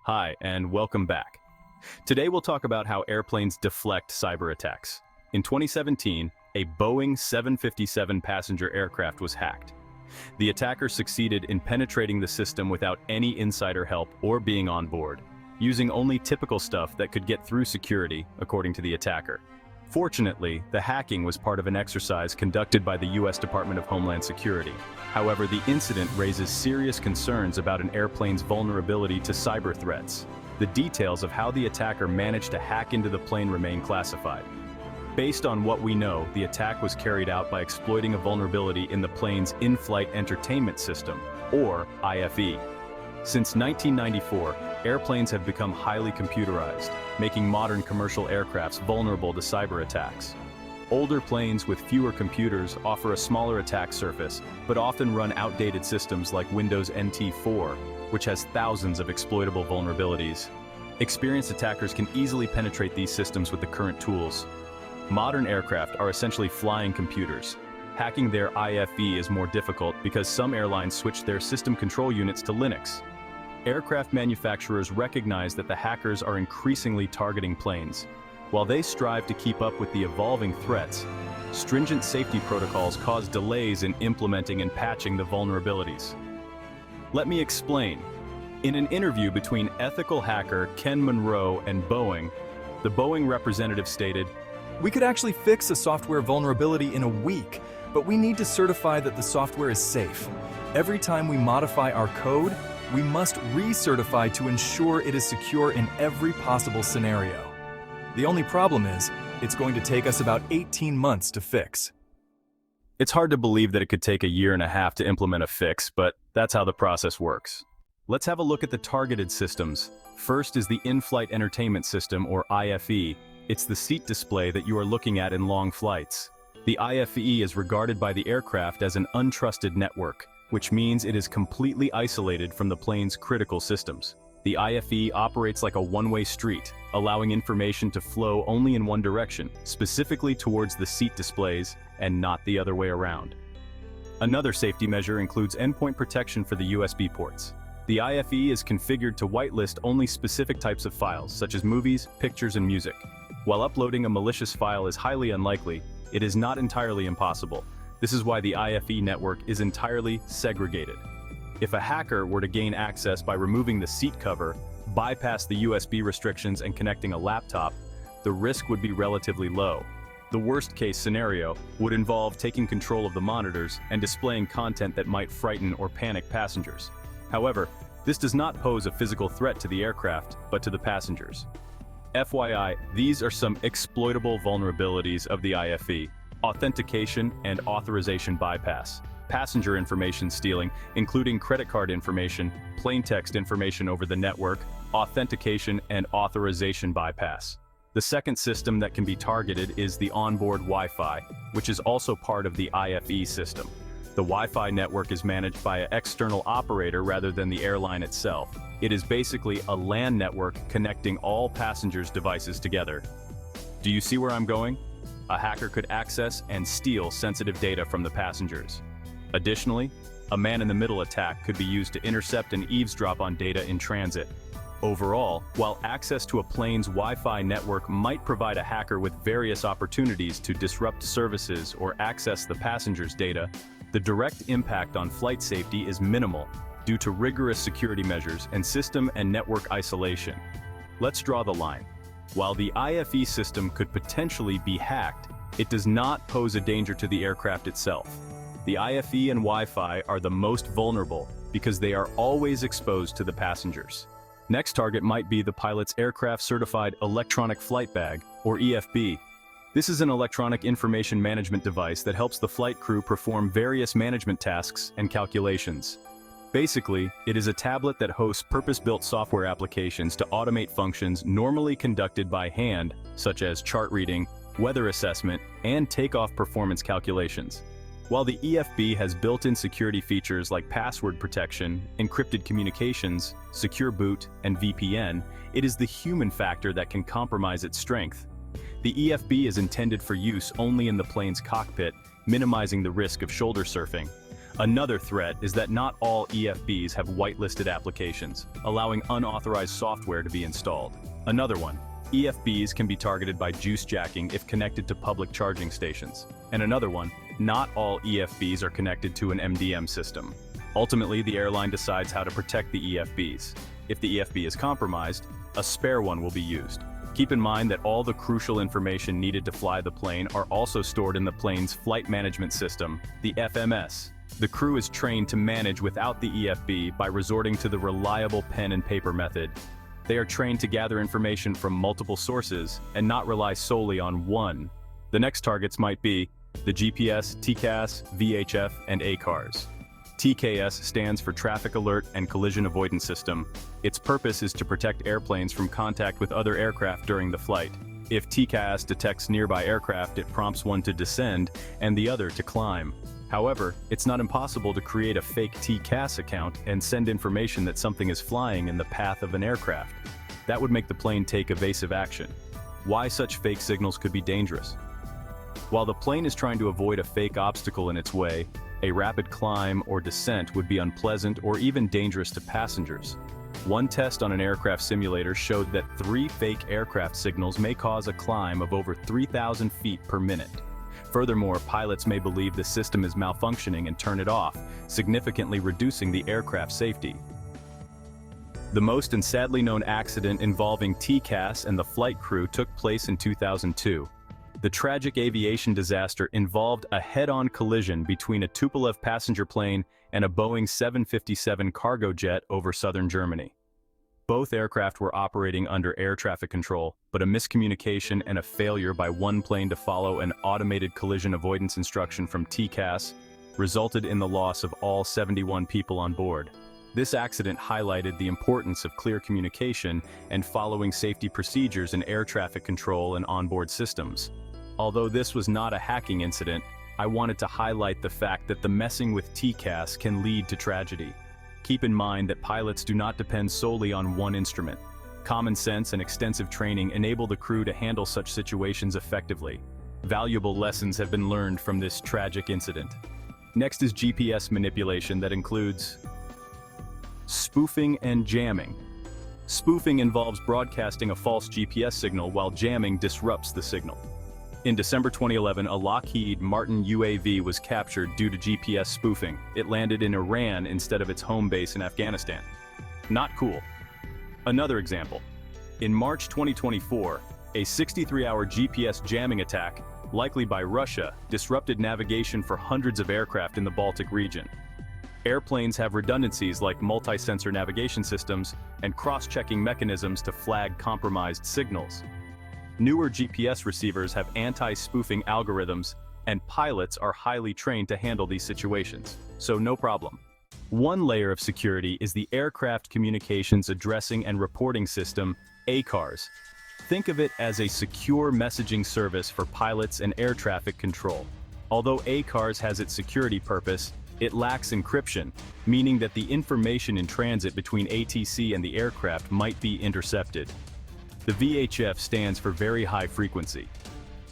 Hi, and welcome back. Today we'll talk about how airplanes deflect cyber attacks. In 2017, a Boeing 757 passenger aircraft was hacked. The attacker succeeded in penetrating the system without any insider help or being on board, using only typical stuff that could get through security, according to the attacker. Fortunately, the hacking was part of an exercise conducted by the U.S. Department of Homeland Security. However, the incident raises serious concerns about an airplane's vulnerability to cyber threats. The details of how the attacker managed to hack into the plane remain classified. Based on what we know, the attack was carried out by exploiting a vulnerability in the plane's in-flight entertainment system, or IFE. Since 1994, airplanes have become highly computerized, making modern commercial aircrafts vulnerable to cyber attacks. Older planes with fewer computers offer a smaller attack surface, but often run outdated systems like Windows NT 4, which has thousands of exploitable vulnerabilities. Experienced attackers can easily penetrate these systems with the current tools. Modern aircraft are essentially flying computers. Hacking their IFE is more difficult because some airlines switch their system control units to Linux. Aircraft manufacturers recognize that the hackers are increasingly targeting planes. While they strive to keep up with the evolving threats, stringent safety protocols cause delays in implementing and patching the vulnerabilities. Let me explain. In an interview between ethical hacker Ken Monroe and Boeing, the Boeing representative stated, "We could actually fix a software vulnerability in a week, but we need to certify that the software is safe. Every time we modify our code, we must recertify to ensure it is secure in every possible scenario. The only problem is, it's going to take us about 18 months to fix." It's hard to believe that it could take a year and a half to implement a fix, but that's how the process works. Let's have a look at the targeted systems. First is the in-flight entertainment system, or IFE. It's the seat display that you are looking at in long flights. The IFE is regarded by the aircraft as an untrusted network, which means it is completely isolated from the plane's critical systems. The IFE operates like a one-way street, allowing information to flow only in one direction, specifically towards the seat displays and not the other way around. Another safety measure includes endpoint protection for the USB ports. The IFE is configured to whitelist only specific types of files, such as movies, pictures, and music. While uploading a malicious file is highly unlikely, it is not entirely impossible. This is why the IFE network is entirely segregated. If a hacker were to gain access by removing the seat cover, bypass the USB restrictions and connecting a laptop, the risk would be relatively low. The worst-case scenario would involve taking control of the monitors and displaying content that might frighten or panic passengers. However, this does not pose a physical threat to the aircraft, but to the passengers. FYI, these are some exploitable vulnerabilities of the IFE: authentication and authorization bypass, passenger information stealing, including credit card information, plain text information over the network, authentication and authorization bypass. The second system that can be targeted is the onboard Wi-Fi, which is also part of the IFE system. The Wi-Fi network is managed by an external operator rather than the airline itself. It is basically a LAN network connecting all passengers' devices together. Do you see where I'm going? A hacker could access and steal sensitive data from the passengers. Additionally, a man-in-the-middle attack could be used to intercept and eavesdrop on data in transit. Overall, while access to a plane's Wi-Fi network might provide a hacker with various opportunities to disrupt services or access the passengers' data, the direct impact on flight safety is minimal due to rigorous security measures and system and network isolation. Let's draw the line. While the IFE system could potentially be hacked, it does not pose a danger to the aircraft itself. The IFE and Wi-Fi are the most vulnerable because they are always exposed to the passengers. Next target might be the pilot's aircraft certified electronic flight bag, or EFB. This is an electronic information management device that helps the flight crew perform various management tasks and calculations. Basically, it is a tablet that hosts purpose-built software applications to automate functions normally conducted by hand, such as chart reading, weather assessment, and takeoff performance calculations. While the EFB has built-in security features like password protection, encrypted communications, secure boot, and VPN, it is the human factor that can compromise its strength. The EFB is intended for use only in the plane's cockpit, minimizing the risk of shoulder surfing. Another threat is that not all EFBs have whitelisted applications, allowing unauthorized software to be installed. Another one, EFBs can be targeted by juice jacking if connected to public charging stations. And another one, not all EFBs are connected to an MDM system. Ultimately, the airline decides how to protect the EFBs. If the EFB is compromised, a spare one will be used. Keep in mind that all the crucial information needed to fly the plane are also stored in the plane's flight management system, the FMS. The crew is trained to manage without the EFB by resorting to the reliable pen and paper method. They are trained to gather information from multiple sources and not rely solely on one. The next targets might be the GPS, TCAS, VHF, and ACARS. TCAS stands for Traffic Alert and Collision Avoidance System. Its purpose is to protect airplanes from contact with other aircraft during the flight. If TCAS detects nearby aircraft, it prompts one to descend and the other to climb. However, it's not impossible to create a fake TCAS account and send information that something is flying in the path of an aircraft. That would make the plane take evasive action. Why such fake signals could be dangerous? While the plane is trying to avoid a fake obstacle in its way, a rapid climb or descent would be unpleasant or even dangerous to passengers. One test on an aircraft simulator showed that 3 fake aircraft signals may cause a climb of over 3,000 feet per minute. Furthermore, pilots may believe the system is malfunctioning and turn it off, significantly reducing the aircraft's safety. The most and sadly known accident involving TCAS and the flight crew took place in 2002. The tragic aviation disaster involved a head-on collision between a Tupolev passenger plane and a Boeing 757 cargo jet over southern Germany. Both aircraft were operating under air traffic control, but a miscommunication and a failure by one plane to follow an automated collision avoidance instruction from TCAS resulted in the loss of all 71 people on board. This accident highlighted the importance of clear communication and following safety procedures in air traffic control and onboard systems. Although this was not a hacking incident, I wanted to highlight the fact that the messing with TCAS can lead to tragedy. Keep in mind that pilots do not depend solely on one instrument. Common sense and extensive training enable the crew to handle such situations effectively. Valuable lessons have been learned from this tragic incident. Next is GPS manipulation that includes spoofing and jamming. Spoofing involves broadcasting a false GPS signal while jamming disrupts the signal. In December 2011, a Lockheed Martin UAV was captured due to GPS spoofing. It landed in Iran instead of its home base in Afghanistan. Not cool. Another example. In March 2024, a 63-hour GPS jamming attack, likely by Russia, disrupted navigation for hundreds of aircraft in the Baltic region. Airplanes have redundancies like multi-sensor navigation systems and cross-checking mechanisms to flag compromised signals. Newer GPS receivers have anti-spoofing algorithms, and pilots are highly trained to handle these situations, so no problem. One layer of security is the Aircraft Communications Addressing and Reporting System, ACARS. Think of it as a secure messaging service for pilots and air traffic control. Although ACARS has its security purpose, it lacks encryption, meaning that the information in transit between ATC and the aircraft might be intercepted. The VHF stands for Very High Frequency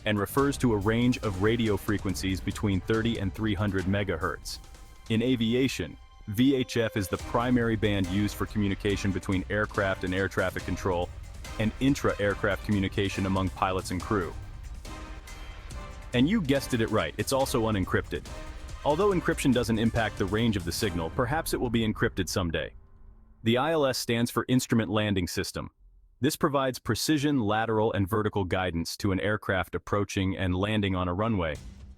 and refers to a range of radio frequencies between 30 and 300 megahertz. In aviation, VHF is the primary band used for communication between aircraft and air traffic control and intra-aircraft communication among pilots and crew. And you guessed it right, it's also unencrypted. Although encryption doesn't impact the range of the signal, perhaps it will be encrypted someday. The ILS stands for Instrument Landing System. This provides precision, lateral, and vertical guidance to an aircraft approaching and landing on a runway.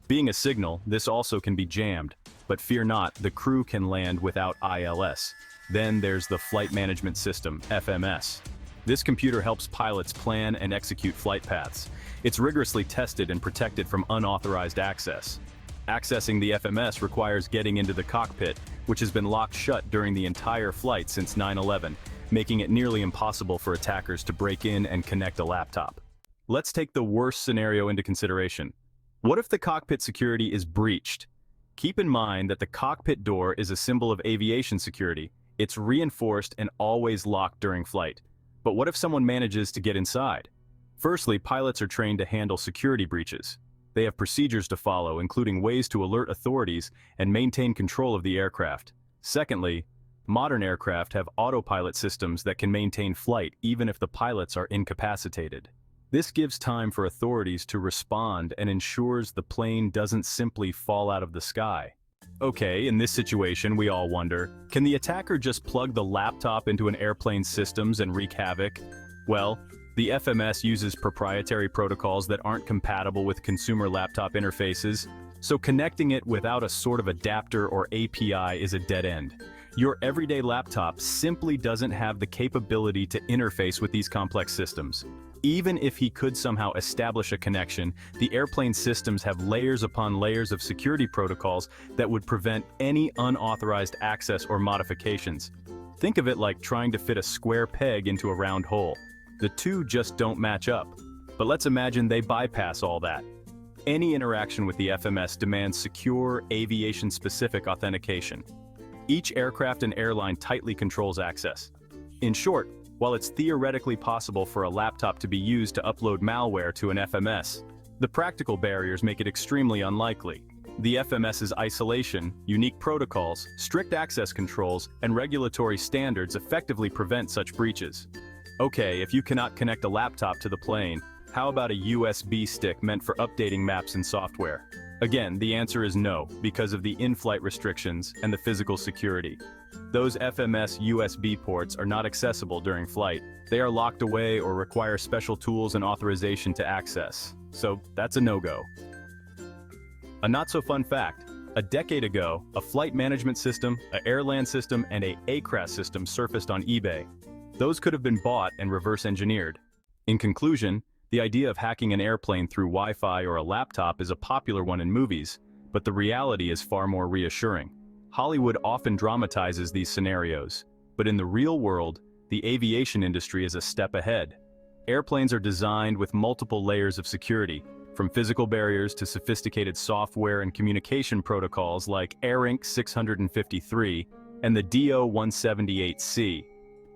Being a signal, this also can be jammed, but fear not, the crew can land without ILS. Then there's the Flight Management System, FMS. This computer helps pilots plan and execute flight paths. It's rigorously tested and protected from unauthorized access. Accessing the FMS requires getting into the cockpit, which has been locked shut during the entire flight since 9/11. Making it nearly impossible for attackers to break in and connect a laptop. Let's take the worst scenario into consideration. What if the cockpit security is breached? Keep in mind that the cockpit door is a symbol of aviation security. It's reinforced and always locked during flight. But what if someone manages to get inside? Firstly, pilots are trained to handle security breaches. They have procedures to follow, including ways to alert authorities and maintain control of the aircraft. Secondly, modern aircraft have autopilot systems that can maintain flight even if the pilots are incapacitated. This gives time for authorities to respond and ensures the plane doesn't simply fall out of the sky. Okay, in this situation, we all wonder, can the attacker just plug the laptop into an airplane's systems and wreak havoc? Well, the FMS uses proprietary protocols that aren't compatible with consumer laptop interfaces, so connecting it without a sort of adapter or API is a dead end. Your everyday laptop simply doesn't have the capability to interface with these complex systems. Even if he could somehow establish a connection, the airplane systems have layers upon layers of security protocols that would prevent any unauthorized access or modifications. Think of it like trying to fit a square peg into a round hole. The two just don't match up. But let's imagine they bypass all that. Any interaction with the FMS demands secure, aviation-specific authentication. Each aircraft and airline tightly controls access. In short, while it's theoretically possible for a laptop to be used to upload malware to an FMS, the practical barriers make it extremely unlikely. The FMS's isolation, unique protocols, strict access controls, and regulatory standards effectively prevent such breaches. Okay, if you cannot connect a laptop to the plane, how about a USB stick meant for updating maps and software? Again, the answer is no, because of the in-flight restrictions and the physical security. Those FMS USB ports are not accessible during flight. They are locked away or require special tools and authorization to access. So that's a no-go. A not-so-fun fact: a decade ago, a flight management system, an airland system, and an ACARS system surfaced on eBay. Those could have been bought and reverse-engineered. In conclusion, the idea of hacking an airplane through Wi-Fi or a laptop is a popular one in movies, but the reality is far more reassuring. Hollywood often dramatizes these scenarios, but in the real world, the aviation industry is a step ahead. Airplanes are designed with multiple layers of security, from physical barriers to sophisticated software and communication protocols like ARINC 653 and the DO 178C.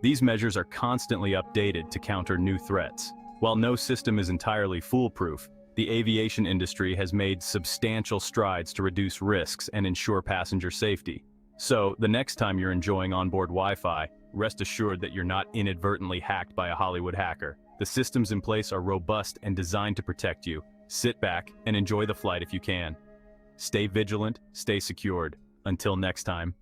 These measures are constantly updated to counter new threats. While no system is entirely foolproof, the aviation industry has made substantial strides to reduce risks and ensure passenger safety. So, the next time you're enjoying onboard Wi-Fi, rest assured that you're not inadvertently hacked by a Hollywood hacker. The systems in place are robust and designed to protect you. Sit back and enjoy the flight if you can. Stay vigilant, stay secured. Until next time.